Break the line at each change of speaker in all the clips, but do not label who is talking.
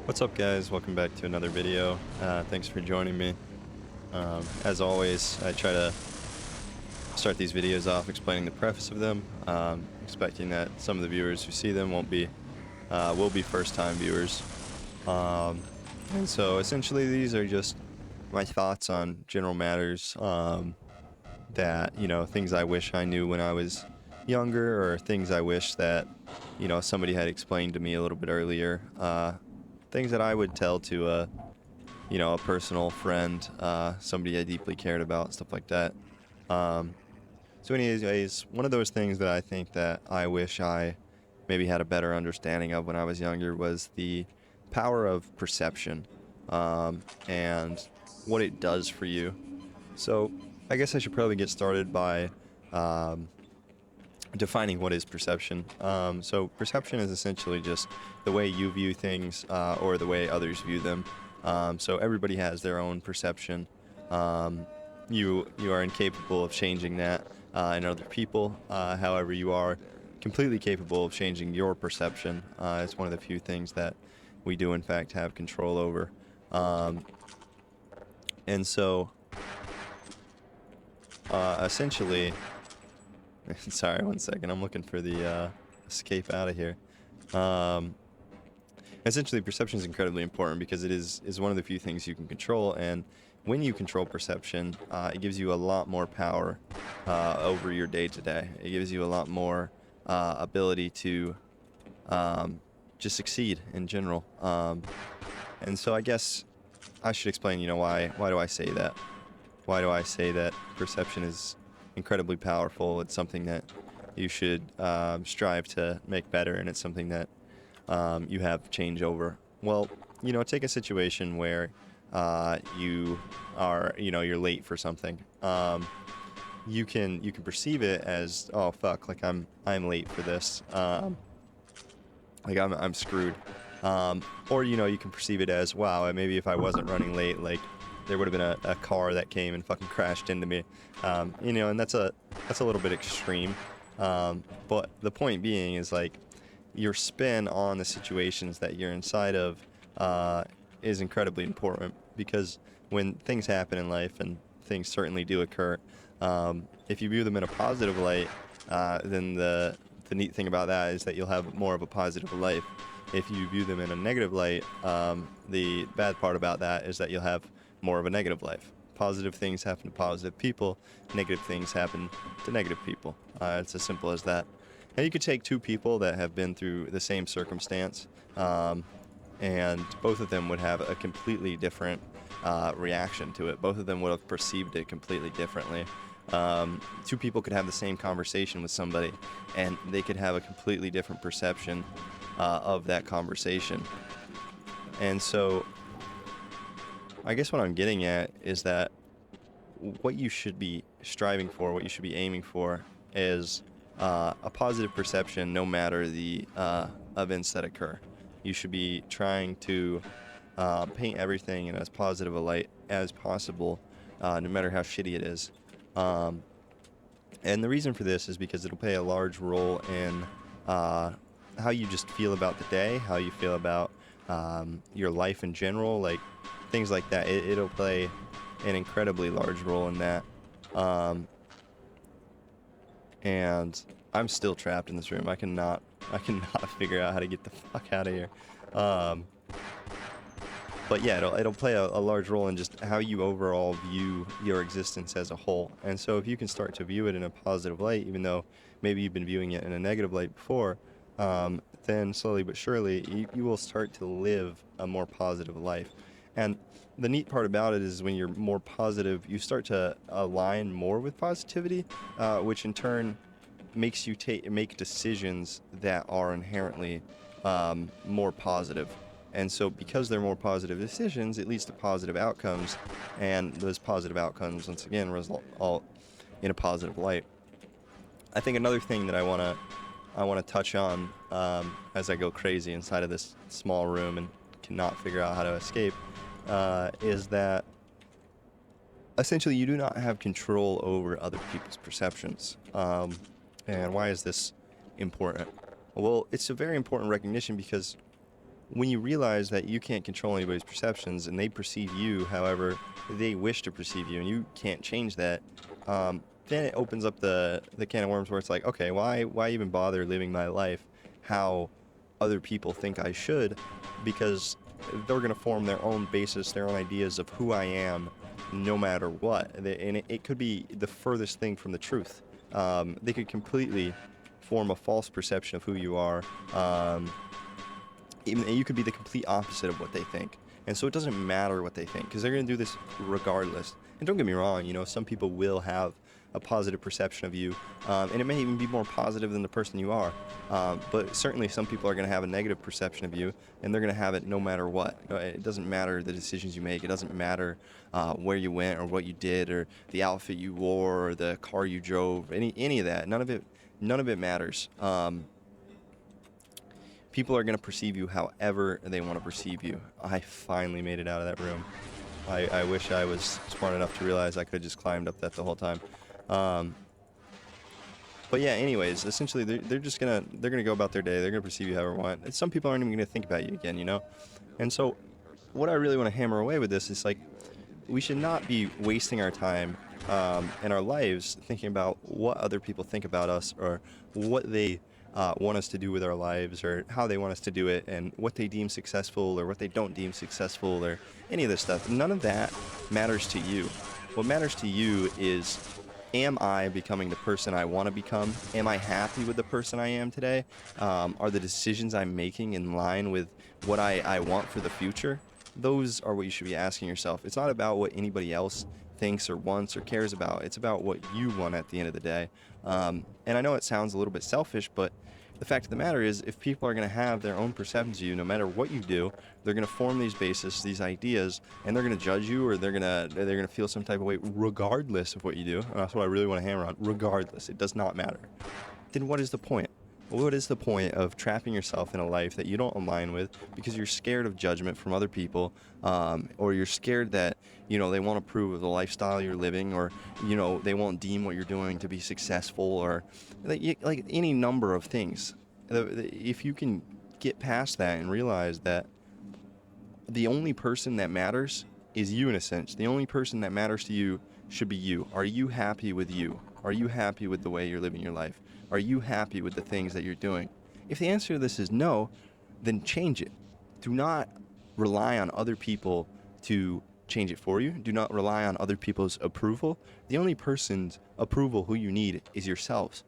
What's up, guys? Welcome back to another video. Thanks for joining me. As always, I try to start these videos off explaining the preface of them, expecting that some of the viewers who see them will be first-time viewers. And so essentially these are just my thoughts on general matters, things I wish I knew when I was younger, or things I wish that, somebody had explained to me a little bit earlier. Things that I would tell to a personal friend, somebody I deeply cared about, stuff like that. Um, so anyways, one of those things that I think that I wish I maybe had a better understanding of when I was younger was the power of perception, and what it does for you. So I guess I should probably get started by um, defining what is perception. So perception is essentially just the way you view things, or the way others view them. So everybody has their own perception. You are incapable of changing that in other people. However, you are completely capable of changing your perception. It's one of the few things that we do in fact have control over. Um, and so essentially, sorry, one second. I'm looking for the escape out of here. Um, Essentially, perception is incredibly important because it is one of the few things you can control, and when you control perception, it gives you a lot more power over your day to day. It gives you a lot more ability to just succeed in general. And so, I guess I should explain. Why do I say that? Why do I say that perception is incredibly powerful? It's something that you should strive to make better, and it's something that you have change over. Well, take a situation where you're late for something. You can perceive it as, oh fuck, like I'm late for this. Like I'm screwed. Or you can perceive it as, wow, maybe if I wasn't running late, like there would have been a car that came and fucking crashed into me. And that's a little bit extreme. But the point being is, like, your spin on the situations that you're inside of is incredibly important, because when things happen in life, and things certainly do occur, if you view them in a positive light, then the neat thing about that is that you'll have more of a positive life. If you view them in a negative light, the bad part about that is that you'll have more of a negative life. Positive things happen to positive people, negative things happen to negative people. It's as simple as that. And you could take two people that have been through the same circumstance, and both of them would have a completely different reaction to it. Both of them would have perceived it completely differently. Two people could have the same conversation with somebody, and they could have a completely different perception of that conversation. And so, I guess what I'm getting at is that what you should be striving for, what you should be aiming for, is a positive perception no matter the events that occur. You should be trying to paint everything in as positive a light as possible, no matter how shitty it is. And the reason for this is because it'll play a large role in how you just feel about the day, how you feel about your life in general, like things like that. It'll play an incredibly large role in that. And I'm still trapped in this room. I cannot figure out how to get the fuck out of here. But yeah, it'll play a large role in just how you overall view your existence as a whole. And so if you can start to view it in a positive light, even though maybe you've been viewing it in a negative light before, then slowly but surely you will start to live a more positive life. And the neat part about it is when you're more positive, you start to align more with positivity, which in turn makes you make decisions that are inherently more positive. And so because they're more positive decisions, it leads to positive outcomes, and those positive outcomes, once again, result all in a positive light. I think another thing that I want to touch on, as I go crazy inside of this small room and cannot figure out how to escape, is that essentially you do not have control over other people's perceptions. And why is this important? Well, it's a very important recognition because when you realize that you can't control anybody's perceptions and they perceive you however they wish to perceive you, and you can't change that, then it opens up the can of worms where it's like, okay, why even bother living my life how other people think I should, because they're going to form their own basis, their own ideas of who I am, no matter what. And it could be the furthest thing from the truth. They could completely form a false perception of who you are. Even you could be the complete opposite of what they think. And so it doesn't matter what they think, because they're going to do this regardless. And don't get me wrong, you know, some people will have a positive perception of you, and it may even be more positive than the person you are. But certainly some people are going to have a negative perception of you, and they're going to have it no matter what. It doesn't matter the decisions you make. It doesn't matter where you went or what you did or the outfit you wore or the car you drove. Any of that. None of it matters. People are going to perceive you however they want to perceive you. I finally made it out of that room. I wish I was smart enough to realize I could have just climbed up that the whole time. But yeah, anyways, essentially they're gonna go about their day. They're gonna perceive you however they want. And some people aren't even gonna think about you again, you know. And so, what I really want to hammer away with this is like, we should not be wasting our time and our lives thinking about what other people think about us, or what they want us to do with our lives, or how they want us to do it, and what they deem successful or what they don't deem successful, or any of this stuff. None of that matters to you. What matters to you is, am I becoming the person I want to become? Am I happy with the person I am today? Are the decisions I'm making in line with what I want for the future? Those are what you should be asking yourself. It's not about what anybody else thinks or wants or cares about. It's about what you want at the end of the day. And I know it sounds a little bit selfish, but the fact of the matter is, if people are going to have their own perceptions of you, no matter what you do, they're going to form these bases, these ideas, and they're going to judge you, or they're going to feel some type of way, regardless of what you do. And that's what I really want to hammer on. Regardless, it does not matter. Then what is the point? What is the point of trapping yourself in a life that you don't align with because you're scared of judgment from other people, or you're scared that, you know, they won't approve of the lifestyle you're living, or, you know, they won't deem what you're doing to be successful, or like any number of things. If you can get past that and realize that the only person that matters is you, in a sense. The only person that matters to you should be you. Are you happy with you? Are you happy with the way you're living your life? Are you happy with the things that you're doing? If the answer to this is no, then change it. Do not rely on other people to change it for you. Do not rely on other people's approval. The only person's approval who you need is yourselves.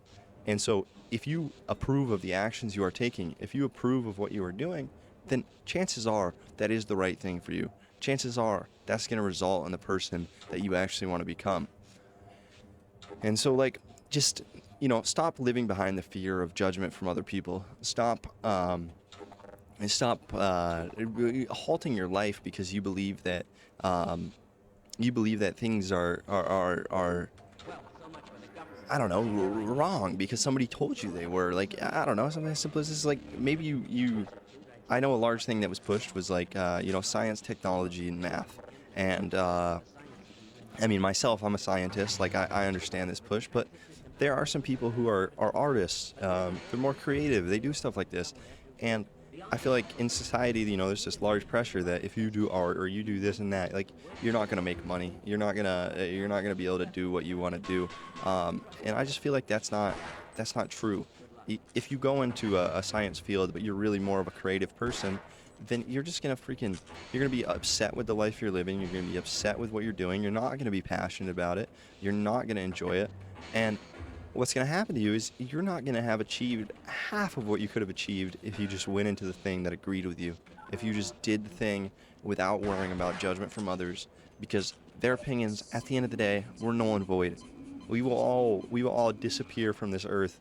And so if you approve of the actions you are taking, if you approve of what you are doing, then chances are that is the right thing for you. Chances are that's going to result in the person that you actually want to become. And so, like, just, you know, stop living behind the fear of judgment from other people. Stop halting your life because you believe that things are I don't know, wrong because somebody told you they were. Like, I don't know, something as simple as this. Like, maybe you I know a large thing that was pushed was like, you know, science, technology, and math. And I mean, myself, I'm a scientist. Like, I understand this push, but there are some people who are artists. They're more creative. They do stuff like this. And I feel like in society, you know, there's this large pressure that if you do art or you do this and that, like, you're not gonna make money. You're not gonna be able to do what you want to do. And I just feel like that's not true. If you go into a science field, but you're really more of a creative person, then you're just gonna you're gonna be upset with the life you're living. You're gonna be upset with what you're doing. You're not gonna be passionate about it. You're not gonna enjoy it. And what's going to happen to you is you're not going to have achieved half of what you could have achieved if you just went into the thing that agreed with you. If you just did the thing without worrying about judgment from others, because their opinions, at the end of the day, were null and void. We will all disappear from this earth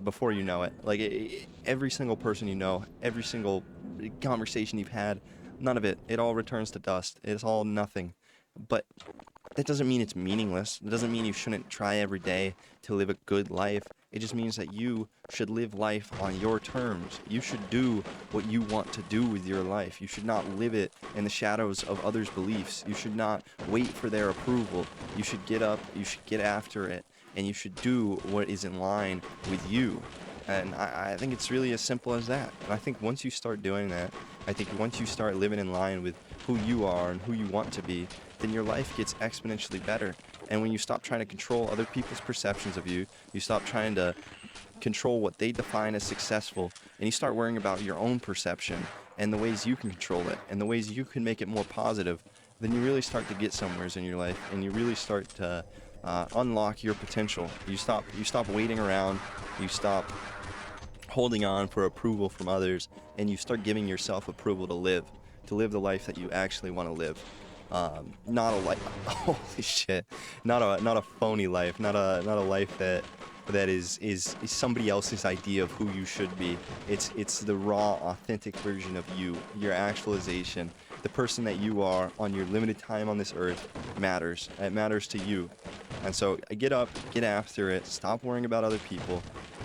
before you know it. Like, every single person you know, every single conversation you've had, none of it. It all returns to dust. It's all nothing. But that doesn't mean it's meaningless. It doesn't mean you shouldn't try every day to live a good life. It just means that you should live life on your terms. You should do what you want to do with your life. You should not live it in the shadows of others' beliefs. You should not wait for their approval. You should get up, you should get after it, and you should do what is in line with you. And I think it's really as simple as that. And I think once you start doing that, I think once you start living in line with who you are and who you want to be, then your life gets exponentially better. And when you stop trying to control other people's perceptions of you, you stop trying to control what they define as successful, and you start worrying about your own perception and the ways you can control it and the ways you can make it more positive, then you really start to get somewheres in your life, and you really start to unlock your potential. You stop waiting around, you stop holding on for approval from others, and you start giving yourself approval to live the life that you actually want to live. Not a life, holy shit, not a phony life, not a life that is somebody else's idea of who you should be. It's the raw, authentic version of you, your actualization. The person that you are on your limited time on this earth matters. It matters to you. And so get up, get after it, stop worrying about other people.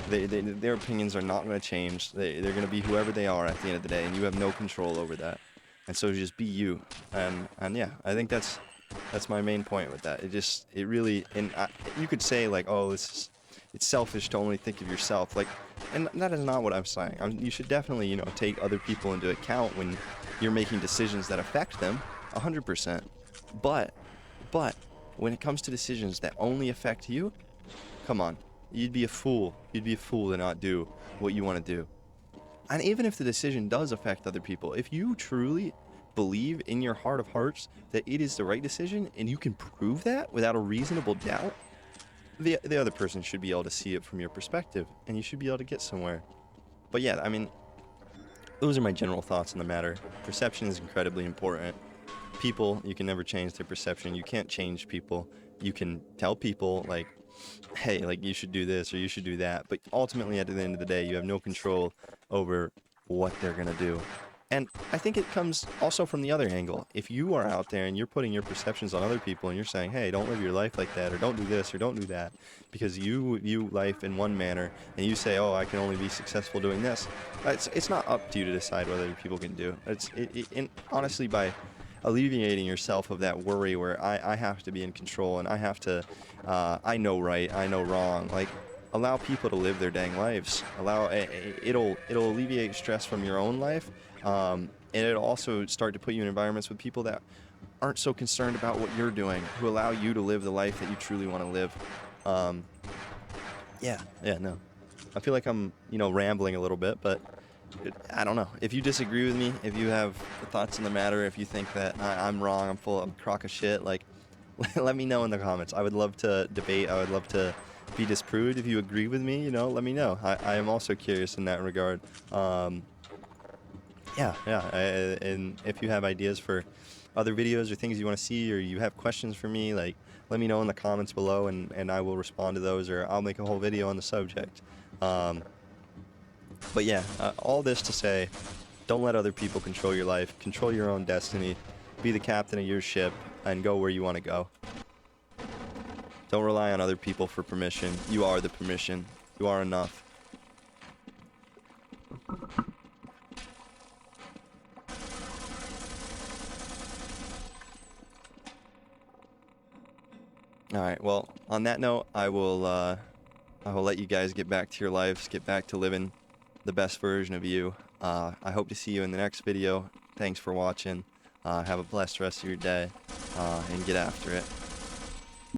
Their opinions are not going to change. They're going to be whoever they are at the end of the day, and you have no control over that. And so just be you. And yeah, I think that's my main point with that. It really, and you could say like, oh, it's selfish to only think of yourself. Like, and that is not what I'm saying. You should definitely, take other people into account when you're making decisions that affect them, 100%. But when it comes to decisions that only affect you, come on, you'd be a fool. You'd be a fool to not do what you want to do. And even if the decision does affect other people, if you truly believe in your heart of hearts that it is the right decision, and you can prove that without a reasonable doubt, the other person should be able to see it from your perspective, and you should be able to get somewhere. But yeah, I mean, those are my general thoughts on the matter. Perception is incredibly important. People, you can never change their perception. You can't change people. You can tell people, like, hey, like, you should do this or you should do that. But ultimately, at the end of the day, you have no control over what they're going to do. And I think it comes also from the other angle. If you are out there and you're putting your perceptions on other people and you're saying, hey, don't live your life like that, or don't do this or don't do that, because you view life in one manner and you say, oh, I can only be successful doing this, it's not up to you to decide what other people can do. And honestly, by alleviating yourself of that worry where I have to be in control and I have to, I know right, I know wrong, like, allow people to live their dang lives. It'll alleviate stress from your own life. And it'll also start to put you in environments with people that aren't so concerned about what you're doing, who allow you to live the life that you truly want to live. No. I feel like I'm, rambling a little bit, but I don't know. If you disagree with me, if you have thoughts on the matter, if you think that I'm wrong, I'm full of a crock of shit, like, let me know in the comments. I would love to debate. I would love to be disproved. If you agree with me, let me know. I am also curious in that regard. And if you have ideas for other videos or things you want to see, or you have questions for me, like, let me know in the comments below, and I will respond to those, or I'll make a whole video on the subject. But yeah, all this to say, don't let other people control your life. Control your own destiny. Be the captain of your ship and go where you want to go. Don't rely on other people for permission. You are the permission. You are enough. Alright, well, on that note, I will let you guys get back to your lives, get back to living the best version of you. I hope to see you in the next video. Thanks for watching. Have a blessed rest of your day, and get after it.